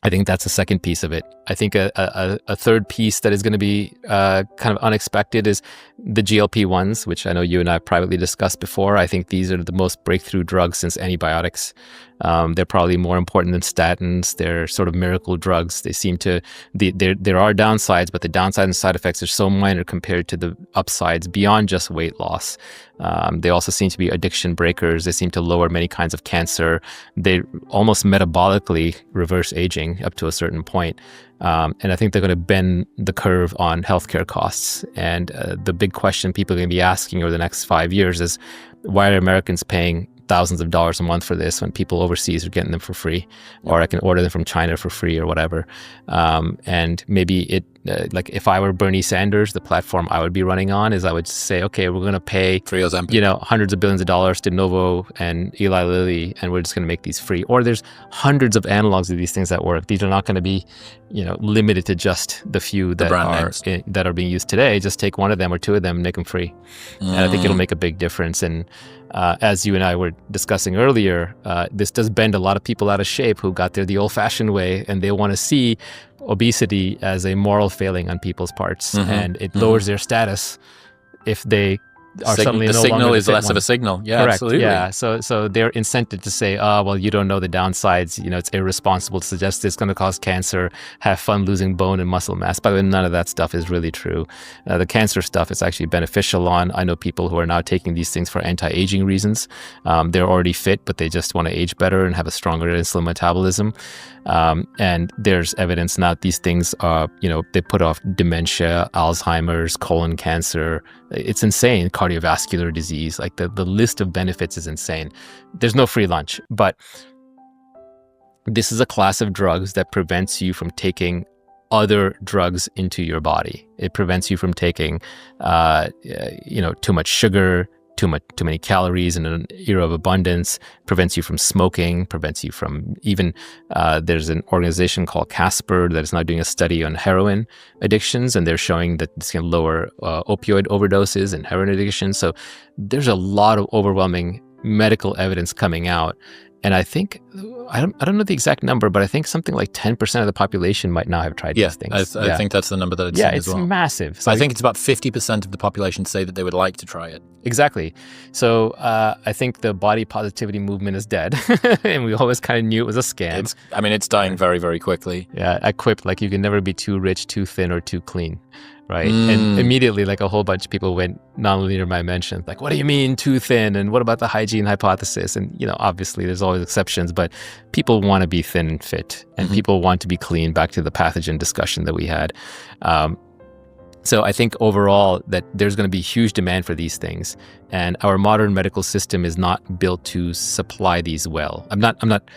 I think that's the second piece of it. I think a third piece that is going to be kind of unexpected is the GLP-1s, which I know you and I privately discussed before. I think these are the most breakthrough drugs since antibiotics. They're probably more important than statins. They're sort of miracle drugs. They seem to, there are downsides, but the downside and side effects are so minor compared to the upsides beyond just weight loss. They also seem to be addiction breakers. They seem to lower many kinds of cancer. They almost metabolically reverse aging up to a certain point. And I think they're going to bend the curve on healthcare costs. And the big question people are going to be asking over the next 5 years is, why are Americans paying thousands of dollars a month for this when people overseas are getting them for free, or I can order them from China for free or whatever. And maybe it, like if I were Bernie Sanders, the platform I would be running on is I would say, okay, we're going to pay, hundreds of billions of dollars to Novo and Eli Lilly, and we're just going to make these free. Or there's hundreds of analogs of these things that work. These are not going to be, limited to just the few that are being used today. Just take one of them or two of them and make them free. And I think it'll make a big difference. And as you and I were discussing earlier, this does bend a lot of people out of shape who got there the old-fashioned way, and they want to see obesity as a moral failing on people's parts, and it lowers their status if they are suddenly no longer the signal is less one. of a signal. Yeah, Correct. absolutely. Yeah. So they're incented to say, well, you don't know the downsides. It's irresponsible to suggest it's going to cause cancer. Have fun losing bone and muscle mass. By the way, none of that stuff is really true. The cancer stuff is actually beneficial on. I know people who are now taking these things for anti-aging reasons. They're already fit, but they just want to age better and have a stronger insulin metabolism. And there's evidence now that these things are, they put off dementia, Alzheimer's, colon cancer. It's insane. Cardiovascular disease, like the list of benefits is insane. There's no free lunch, but this is a class of drugs that prevents you from taking other drugs into your body. It prevents you from taking, too much sugar, too many calories in an era of abundance, prevents you from smoking, prevents you from even, there's an organization called Casper that is now doing a study on heroin addictions, and they're showing that this can lower opioid overdoses and heroin addiction. So there's a lot of overwhelming medical evidence coming out. And I think, I don't know the exact number, but I think something like 10% of the population might now have tried these things. I think that's the number that I'd seen as well. Yeah, it's massive. So I think it's about 50% of the population say that they would like to try it. Exactly. So I think the body positivity movement is dead. And we always kind of knew it was a scam. It's dying very, very quickly. Yeah, I quipped, like, you can never be too rich, too thin, or too clean. Right. And immediately, like, a whole bunch of people went nonlinear dimensions. Like, what do you mean too thin? And what about the hygiene hypothesis? And, obviously there's always exceptions, but people want to be thin and fit, and people want to be clean, back to the pathogen discussion that we had. So I think overall that there's going to be huge demand for these things, and our modern medical system is not built to supply these well. I'm not